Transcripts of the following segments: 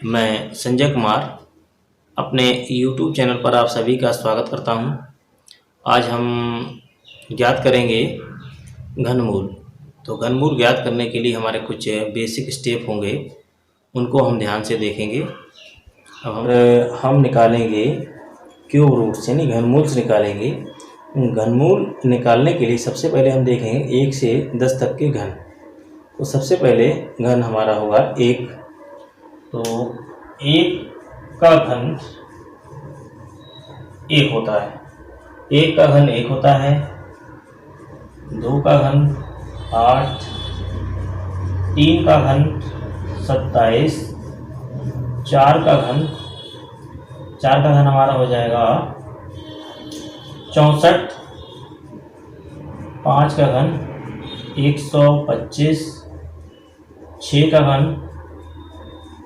मैं संजय कुमार अपने YouTube channel पर आप सभी का स्वागत करता हूं। आज हम ज्ञात करेंगे घनमूल। तो घनमूल ज्ञात करने के लिए हमारे कुछ बेसिक स्टेप होंगे, उनको हम ध्यान से देखेंगे। अब हम निकालेंगे क्यूब रूट से, नहीं घनमूल से निकालेंगे। घनमूल निकालने के लिए सबसे पहले हम देखेंगे 1 से 10 तक के घन। तो सबसे पहले घन हमारा होगा 1। तो 1 का घन 1 होता है, 1 का घन 1 होता है। 2 का घन 8, 3 का घन 27, 4 का घन हमारा हो जाएगा 64, 5 का घन 125, 6 का घन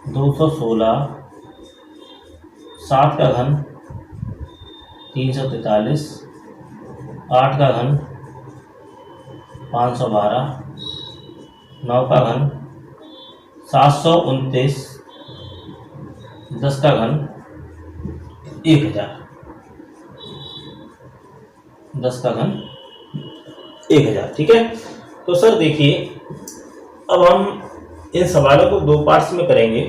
216, 7 का घन 343, 8 का घन 512, 9 का घन 729, 10 का घन 1000, 10 का घन 1000। ठीक है। तो सर देखिए, अब हम इन सवालों को 2 पार्ट्स में करेंगे।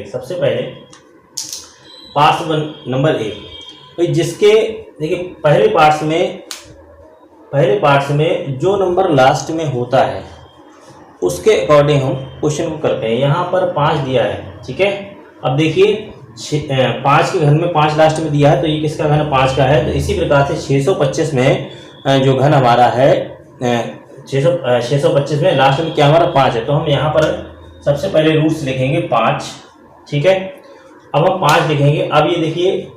सबसे पहले पार्ट नंबर 1, जिसके देखिए पहले पार्ट्स में जो नंबर लास्ट में होता है उसके अकॉर्डिंग हम क्वेश्चन को करते हैं। यहाँ पर 5 दिया है, ठीक है। अब देखिए 5 के घन में 5 लास्ट में दिया है, तो ये किसका घन 5 का है। तो इसी प्रकार से 625 में जो घन हमारा है 625 में लास्ट में क्या हमारा 5 है। तो हम यहाँ पर सबसे पहले रूट्स लिखेंगे 5, ठीक है। अब हम 5 लिखेंगे। अब ये देखिए,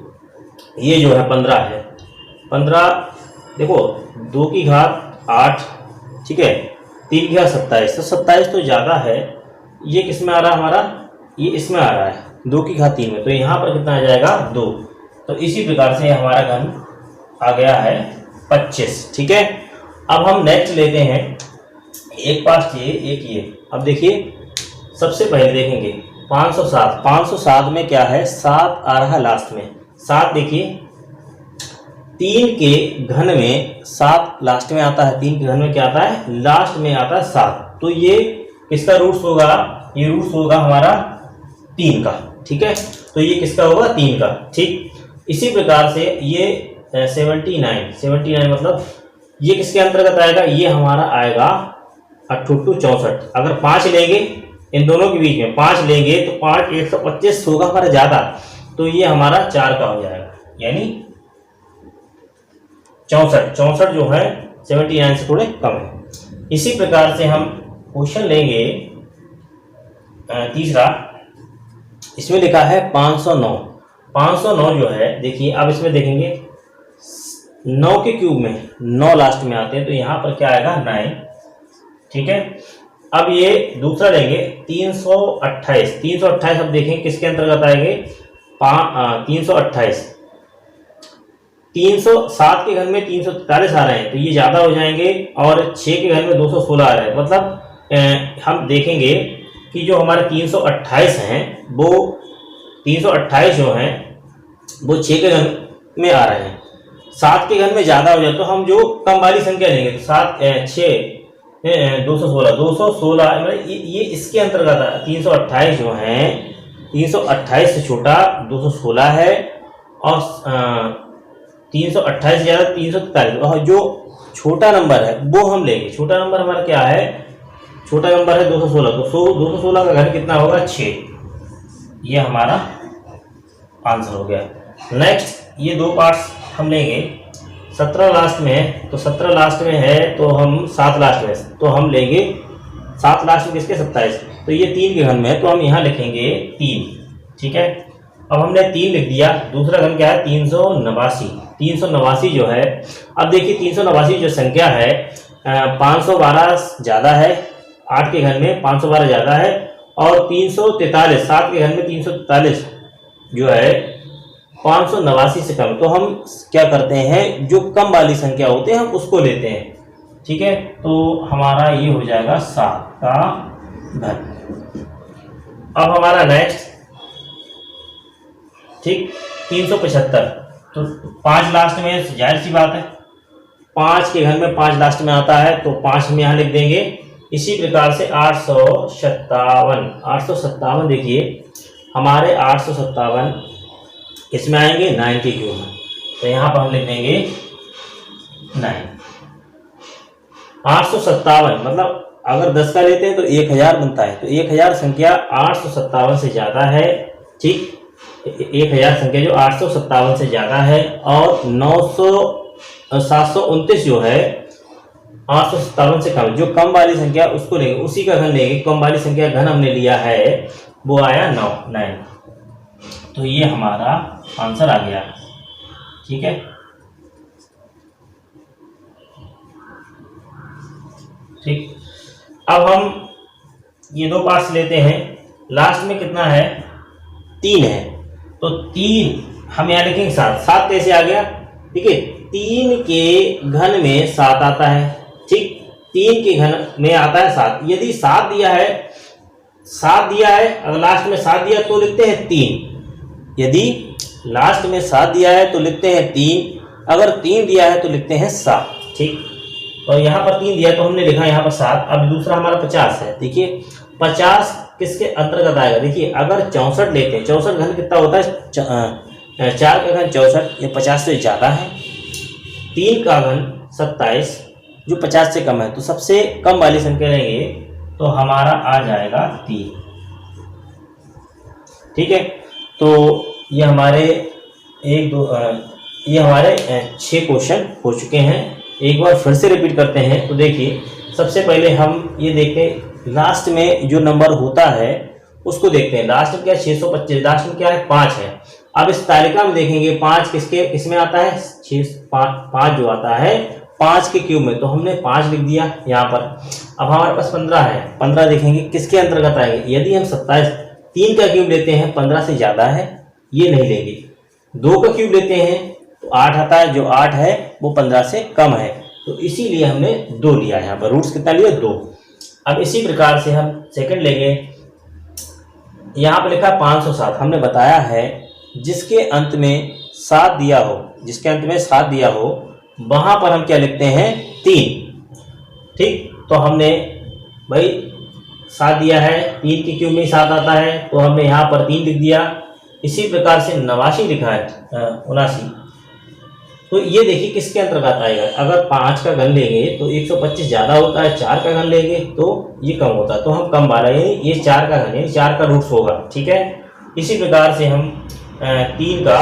ये जो है 15 है। 15 देखो, 2 की घात 8, ठीक है, 3 की घात 27। तो 27 तो ज़्यादा है, ये किस में आ रहा है हमारा, ये इसमें आ रहा है 2 की घात 3 में। तो यहाँ पर कितना आ जाएगा 2। तो इसी प्रकार से हमारा घन आ गया है 25, ठीक है। अब हम नेक्स्ट लेते हैं, एक पास ये एक ये। अब देखिए सबसे पहले देखेंगे 507। 507 में क्या है, 7 आ रहा है लास्ट में। 7 देखिए, 3 के घन में 7 लास्ट में आता है। 3 के घन में क्या आता है, लास्ट में आता है 7। तो ये किसका रूट्स होगा, ये रूट्स होगा हमारा 3 का, ठीक है। तो ये किसका होगा, 3 का, ठीक। इसी प्रकार से ये 79 मतलब ये किसके अंतर्गत आएगा, ये हमारा आएगा 64। अगर 5 लेंगे इन दोनों के बीच में 5 लेंगे तो 5 125 होगा हमारा ज़्यादा, तो ये हमारा 4 का हो जाएगा, यानी 64 जो है 79 से थोड़े कम है। इसी प्रकार से हम क्वेश्चन लेंगे तीसरा। इसमें लिखा है 509। 509 जो है, देखिए अब इसमें देखेंगे 9 के क्यूब में 9 लास्ट में आते हैं, तो यहाँ पर क्या आएगा 9, ठीक है। अब ये दूसरा लेंगे 328। 328 अब देखें किसके अंतर्गत आएंगे, 328। 307 के घन में 343 आ रहे हैं, तो ये ज़्यादा हो जाएंगे। और 6 के घन में 216 आ रहे हैं, मतलब हम देखेंगे कि जो हमारे 328 हैं वो 328 जो हैं वो 6 के घन में आ रहे हैं। 7 के घन में ज़्यादा हो जाए तो हम जो कम वाली संख्या लेंगे, तो 7 6 216 मतलब ये इसके अंतर्गत है। 328 जो है 328 से छोटा 216 है, और 328 से ज़्यादा 343। और जो छोटा नंबर है वो हम लेंगे। छोटा नंबर हमारा क्या है, छोटा नंबर है 216। तो 216 का घन कितना होगा, 6। ये हमारा आंसर हो गया। नेक्स्ट ये 2 पार्ट्स हम लेंगे। 17 लास्ट में है, तो 17 लास्ट में है तो हम 7 लास्ट में, तो हम लेंगे 7 लास्ट में किसके, 27। तो ये 3 के घन में है, तो हम यहाँ लिखेंगे 3, ठीक है। अब हमने 3 लिख दिया। दूसरा घन क्या है, 389। 389 जो है, अब देखिए 389 जो संख्या है 512 ज़्यादा है, 8 के घन में 512 ज़्यादा है, और 343 7 के घन में 343 जो है 589 से कम। तो हम क्या करते हैं, जो कम वाली संख्या होते हैं हम उसको लेते हैं, ठीक है। तो हमारा ये हो जाएगा 7 का घन। अब हमारा नेक्स्ट, ठीक, 375, तो 5 लास्ट में, जाहिर सी बात है 5 के घर में 5 लास्ट में आता है, तो 5 हम यहाँ लिख देंगे। इसी प्रकार से 857 देखिए हमारे 857 इसमें आएंगे 9 के क्यूब में, तो यहाँ पर हम लिख देंगे 9। 857 मतलब अगर 10 का लेते हैं तो 1000 बनता है, तो 1000 संख्या 857 से ज़्यादा है, ठीक, 1000 संख्या जो 857 से ज़्यादा है, और 729 जो है 857 से कम, जो कम वाली संख्या उसको लेंगे, उसी का घन लेंगे। कम वाली संख्या घन हमने लिया है, वो आया 9। तो ये हमारा आंसर आ गया, ठीक है। ठीक, अब हम ये 2 पार्ट्स लेते हैं। लास्ट में कितना है, 3 है, तो 3 हम यहाँ लिखेंगे 7 कैसे आ गया, ठीक है, 3 के घन में 7 आता है, ठीक, 3 के घन में आता है 7। यदि 7 दिया है, अगर लास्ट में 7 दिया तो लिखते हैं 3। यदि लास्ट में 7 दिया है तो लिखते हैं 3, अगर 3 दिया है तो लिखते हैं 7, ठीक। तो यहाँ पर 3 दिया तो हमने लिखा यहाँ पर 7। अब दूसरा हमारा 50 है, देखिए 50 किसके अंतर्गत आएगा, देखिए अगर 64 लेते हैं, 64 घन कितना होता है, 4 का घन 64, ये 50 से ज़्यादा है। 3 का घन 27 जो 50 से कम है, तो सबसे कम वाली संख्या लेंगे तो हमारा आ जाएगा 3, ठीक है। तो ये हमारे 6 क्वेश्चन हो चुके हैं। एक बार फिर से रिपीट करते हैं। तो देखिए सबसे पहले हम ये देखें, लास्ट में जो नंबर होता है उसको देखते हैं। लास्ट में क्या है, 625, लास्ट में क्या है, 5 है। अब इस तालिका में देखेंगे 5 किसमें आता है, 5 जो आता है 5 के क्यूब में, तो हमने 5 लिख दिया यहाँ पर। अब हमारे पास 15 है, 15 देखेंगे किसके अंतर्गत आएंगे। यदि हम 27 3 का क्यूब लेते हैं, 15 से ज़्यादा है, ये नहीं लेंगे। 2 का क्यूब लेते हैं तो 8 आता है, जो 8 है वो 15 से कम है, तो इसीलिए हमने 2 लिया। यहाँ पर रूट्स कितना लिया, 2। अब इसी प्रकार से हम सेकंड लेंगे। यहाँ पर लिखा 507, हमने बताया है जिसके अंत में 7 दिया हो, जिसके अंत में 7 दिया हो वहाँ पर हम क्या लिखते हैं, 3, ठीक। तो हमने भाई 7 दिया है, 3 के क्यूब में 7 आता है, तो हमने यहाँ पर 3 लिख दिया। इसी प्रकार से 89 लिखा है, 79, तो ये देखिए किसके अंतर्गत आएगा। अगर 5 का घन लेंगे तो 125 ज़्यादा होता है, 4 का घन लेंगे तो ये कम होता है, तो हम कम वाला यानी ये 4 का घन यानी 4 का रूट्स होगा, ठीक है। इसी प्रकार से हम 3 का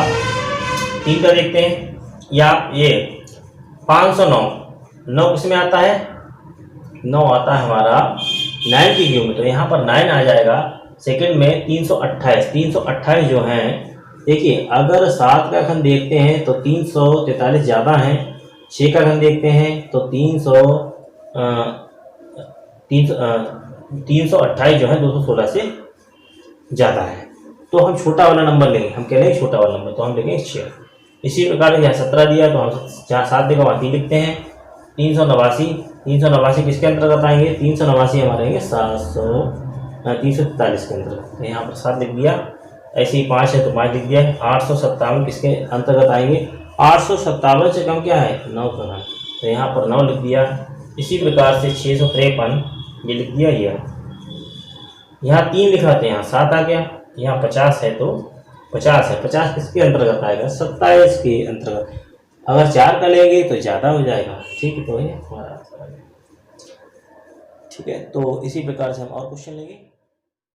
देखते हैं, या ये 509 किसमें आता है, 9 आता है हमारा 9 की क्यूब में, तो यहाँ पर 9 आ जाएगा। सेकंड में 328 जो है, देखिए अगर 7 का घन देखते हैं तो 343 ज़्यादा है, 6 का घन देखते हैं तो 328 जो है 216 से ज़्यादा है, तो हम छोटा वाला नंबर लेंगे। हम कह रहे हैं छोटा वाला नंबर, तो हम लेंगे 6। इसी प्रकार यहाँ 17 दिया तो हम जहाँ 7 देगा वहाँ 3 लिखते हैं। 389 किसके अंतर्गत आएंगे, 389 हमारे आएंगे 343 के अंतर्गत, तो यहाँ पर 7 लिख दिया। ऐसे ही 5 है तो 5 लिख दिया। 857 किसके अंतर्गत आएंगे, 857 से कम क्या है, 9 का घन, तो यहाँ पर 9 लिख दिया। इसी प्रकार से 653 ये लिख दिया। यहाँ 3 लिखाते हैं, यहाँ 7 आ गया। यहाँ 50 है तो 50 है, 50 किसके अंतर्गत आएगा, 27 के अंतर्गत। अगर 4 का लेंगे तो ज़्यादा हो जाएगा, ठीक है। तो ये हमारा आंसर आ गया, ठीक है। तो इसी प्रकार से हम और क्वेश्चन लेंगे।